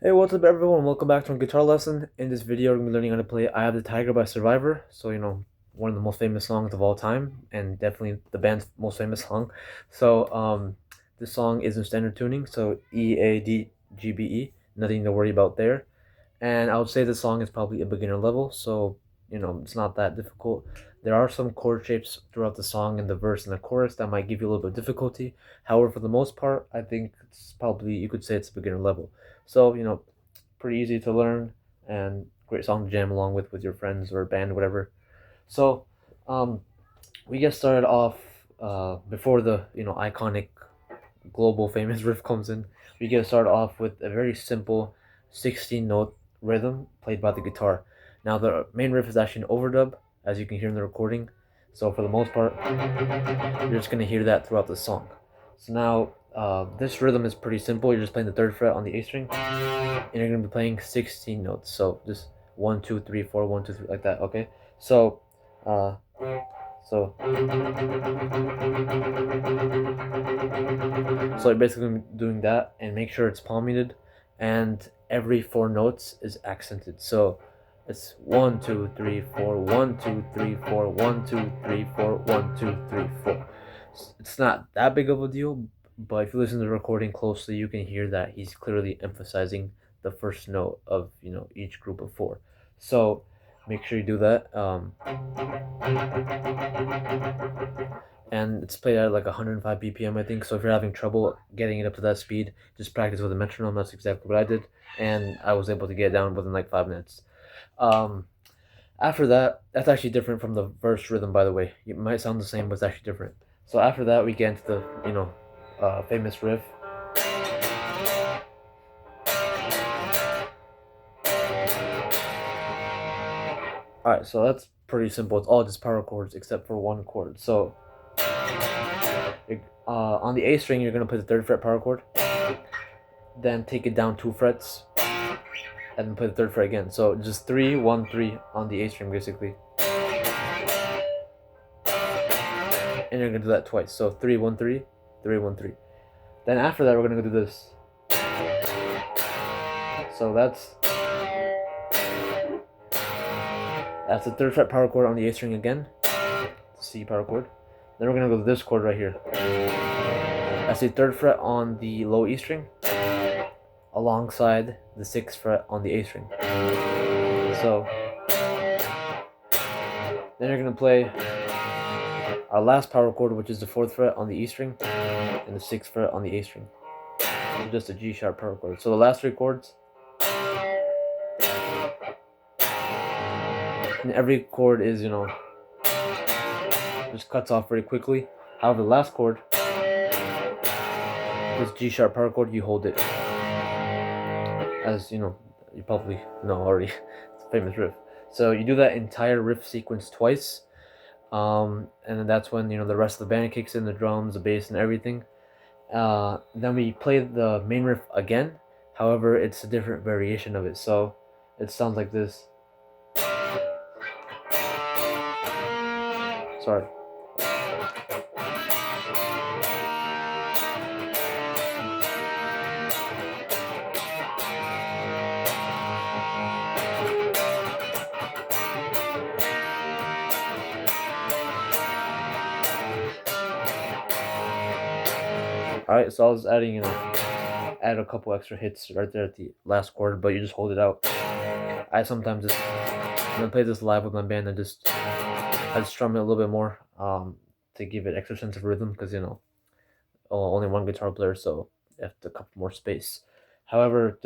Hey, what's up everyone? Welcome back to a guitar lesson. In this video, we're going to be learning how to play I Have the Tiger by Survivor. So, one of the most famous songs of all time, and definitely the band's most famous song. So, this song is in standard tuning, so E, A, D, G, B, E. Nothing to worry about there. And I would say the song is probably a beginner level, so, it's not that difficult. There are some chord shapes throughout the song in the verse and the chorus that might give you a little bit of difficulty. However, for the most part, I think it's probably, you could say it's a beginner level. So, pretty easy to learn and great song to jam along with your friends or band, whatever. So, um, we get started off before the iconic global famous riff comes in. We get started off with a very simple 16 note rhythm played by the guitar. Now the main riff is actually an overdub, as you can hear in the recording. So for the most part, you're just gonna hear that throughout the song. So now this rhythm is pretty simple. You're just playing the third fret on the A string, and you're gonna be playing 16 notes. So just 1, 2, 3, 4, 1, 2, 3, like that. Okay. So, uh, so So you're basically doing that, and make sure it's palm muted, and every four notes is accented. So it's 1, 2, 3, 4, 1, 2, 3, 4, 1, 2, 3, 4, 1, 2, 3, 4. It's not that big of a deal, but if you listen to the recording closely, you can hear that he's clearly emphasizing the first note of each group of four. So make sure you do that. And it's played at like 105 BPM, I think. So if you're having trouble getting it up to that speed, just practice with a metronome. That's exactly what I did, and I was able to get it down within like 5 minutes. Um, After that, that's actually different from the verse rhythm, by the way. It might sound the same, but it's actually different. So after that, we get into the famous riff. All right, so that's pretty simple. It's all just power chords except for one chord. So on the A string, you're gonna play the third fret power chord, then take it down 2 frets, and then play the third fret again. So just 3, 1, 3 on the A string basically. And you're gonna do that twice. So 3, 1, 3, 3, 1, 3. Then after that, we're gonna go do this. So that's the third fret power chord on the A string again, C power chord. Then we're gonna go to this chord right here. That's the third fret on the low E string, alongside the 6th fret on the A string. So then you're gonna play our last power chord, which is the 4th fret on the E string and the 6th fret on the A string. So just a G sharp power chord. So the last three chords, and every chord is just cuts off very quickly. However, the last chord, this G sharp power chord, you hold it, as you probably know already. It's a famous riff. So you do that entire riff sequence twice, and then that's when the rest of the band kicks in, the drums, the bass, and everything. Then we play the main riff again. However, it's a different variation of it, so it sounds like this. Sorry. Alright, so I was adding, add a couple extra hits right there at the last chord, but you just hold it out. I sometimes just, when I play this live with my band, I just strum it a little bit more, to give it extra sense of rhythm, because, only one guitar player, so you have to couple more space. However,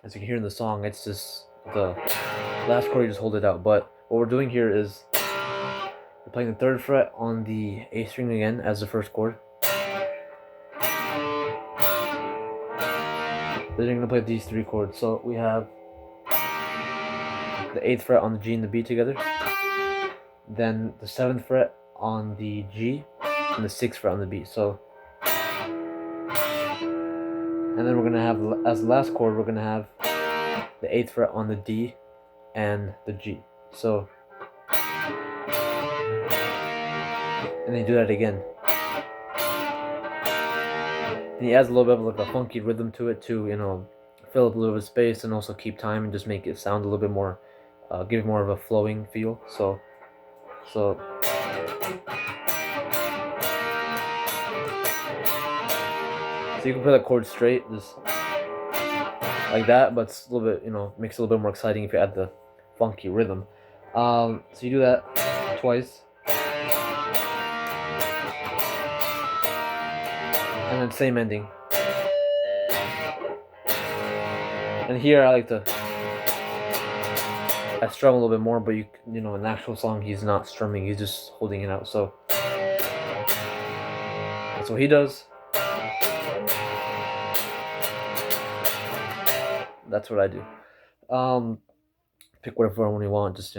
as you can hear in the song, it's just the last chord, you just hold it out. But what we're doing here is we're playing the 3rd fret on the A string again as the first chord. Then you're gonna play these 3 chords. So we have the 8th fret on the G and the B together, then the 7th fret on the G, and the 6th fret on the B. So, and then we're gonna have, as the last chord, we're gonna have the 8th fret on the D and the G. So, and then you do that again. And he adds a little bit of like a funky rhythm to it to, fill fill up a little bit of space and also keep time and just make it sound a little bit more, give it more of a flowing feel. So you can play the chord straight, just like that, but it's a little bit, makes it a little bit more exciting if you add the funky rhythm. So you do that twice, and then same ending. And here I strum a little bit more, but in an actual song he's not strumming, he's just holding it out. So that's what he does. That's what I do. Pick whatever one you want, just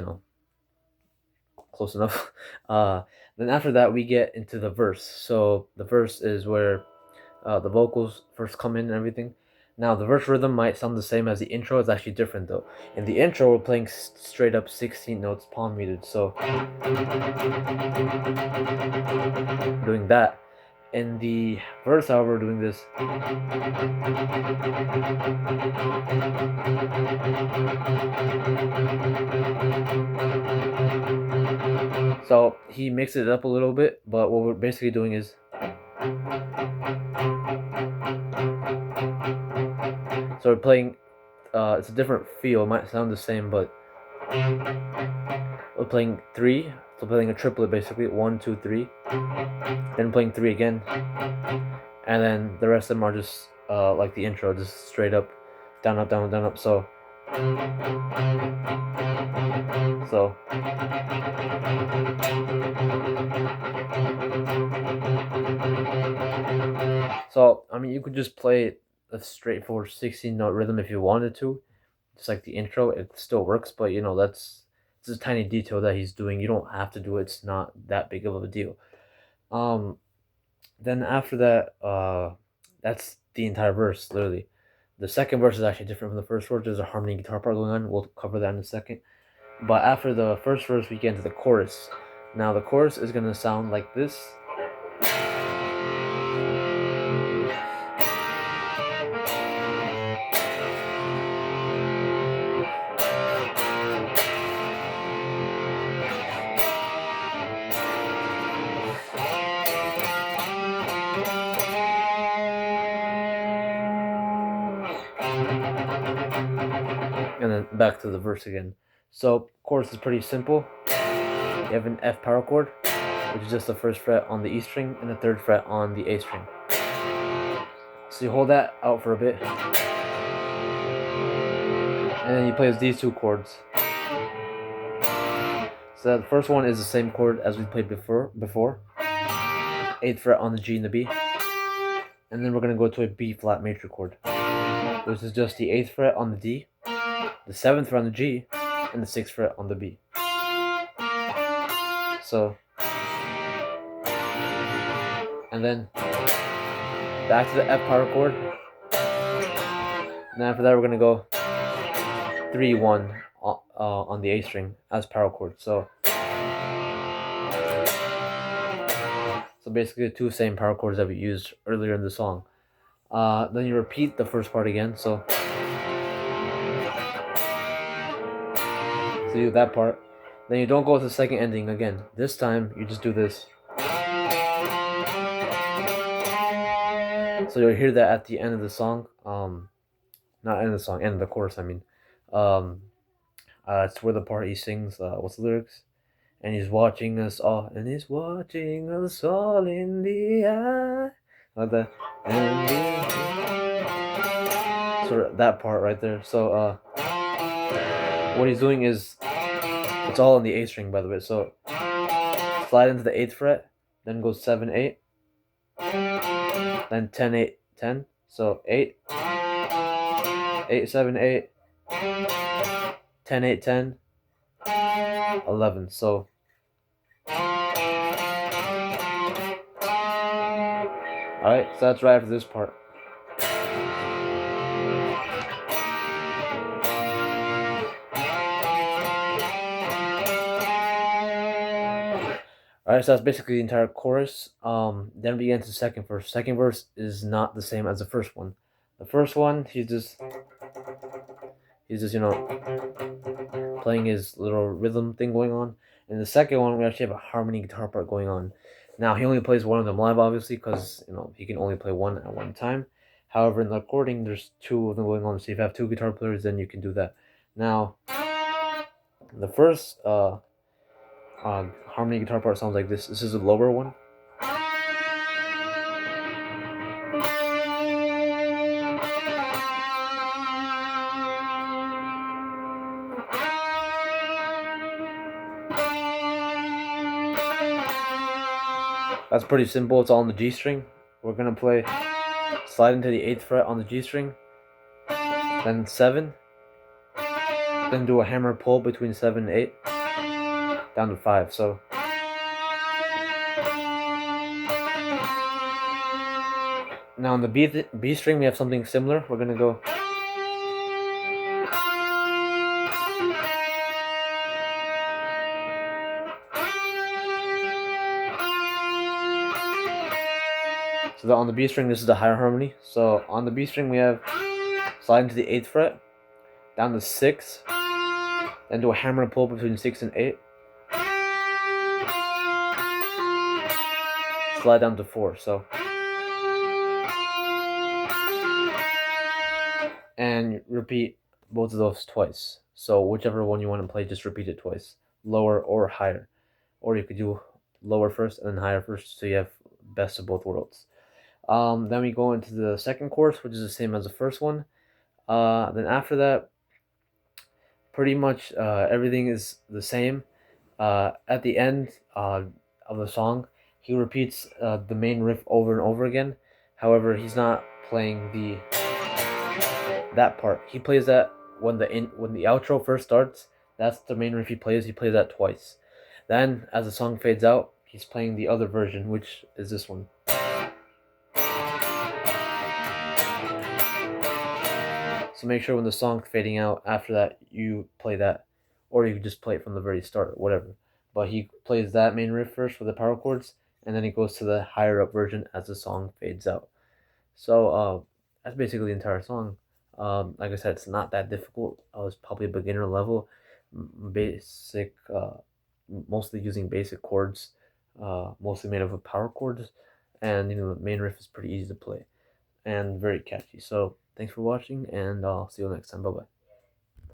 close enough. Then after that we get into the verse. So the verse is where the vocals first come in and everything. Now the verse rhythm might sound the same as the intro. It's actually different though. In the intro we're playing straight up 16 notes palm muted. So doing that. In the verse, however, we're doing this. So he mixes it up a little bit, but what we're basically doing is so we're playing, it's a different feel, it might sound the same, but we're playing 3, so playing a triplet basically, 1, 2, 3, then playing 3 again, and then the rest of them are just like the intro, just straight up, down, up, down, up, down, up. So I mean, you could just play a straightforward 16-note rhythm if you wanted to, just like the intro. It still works, but it's a tiny detail that he's doing. You don't have to do it. It's not that big of a deal. Then after that, that's the entire verse, literally. The second verse is actually different from the first verse. There's a harmony guitar part going on. We'll cover that in a second. But after the first verse, we get into the chorus. Now the chorus is gonna sound like this. And then back to the verse again. So chorus is pretty simple. You have an F power chord, which is just the first fret on the E string and the third fret on the A string. So you hold that out for a bit, and then you play these 2 chords. So the first one is the same chord as we played before, 8th fret on the G and the B, and then we're gonna go to a B flat major chord, which is just the 8th fret on the D, the 7th fret on the G, and the 6th fret on the B. So, and then back to the F power chord. And after that, we're gonna go 3-1 on the A string as power chord. So basically the 2 same power chords that we used earlier in the song. Then you repeat the first part again. So you do that part. Then you don't go to the second ending again. This time you just do this. So you'll hear that at the end of the song. Not end of the song, end of the chorus, I mean. It's where the part he sings, what's the lyrics? And he's watching us all, and he's watching us all in the eye. Like that. So that part right there. So what he's doing is, it's all on the A string, by the way. So slide into the 8th fret, then go 7, 8, then 10, 8, 10. So 8, 8, 7, 8, 10, 8, 10, 11. So alright, so that's right after this part. Alright, so that's basically the entire chorus. Then we get into the second verse. Second verse is not the same as the first one. The first one, he's just He's just, playing his little rhythm thing going on. In the second one, we actually have a harmony guitar part going on. Now, he only plays one of them live, obviously, because, he can only play one at one time. However, in the recording, there's two of them going on. So if you have two guitar players, then you can do that. Now, the first harmony guitar part sounds like this. This is a lower one. That's pretty simple. It's all on the G string. We're gonna play slide into the 8th fret on the G string, then 7, then do a hammer pull between 7 and 8, down to 5. So now on the B string we have something similar. We're gonna go so that on the B string this is the higher harmony. So on the B string we have slide into the 8th fret, down to 6, then do a hammer pull between 6 and 8, slide down to 4. So and repeat both of those twice. So whichever one you want to play, just repeat it twice, lower or higher. Or you could do lower first and then higher first, so you have best of both worlds. Then we go into the second chorus, which is the same as the first one. Then after that, pretty much everything is the same. At the end of the song, he repeats the main riff over and over again. However, he's not playing that part. He plays that when the outro first starts. That's the main riff he plays. He plays that twice. Then, as the song fades out, he's playing the other version, which is this one. So make sure when the song's fading out, after that, you play that. Or you can just play it from the very start, whatever. But he plays that main riff first for the power chords, and then he goes to the higher up version as the song fades out. So that's basically the entire song. Like I said, it's not that difficult. I was probably a beginner level, basic, mostly using basic chords, mostly made up of power chords, and the main riff is pretty easy to play and very catchy. So thanks for watching, and I'll see you next time. Bye bye.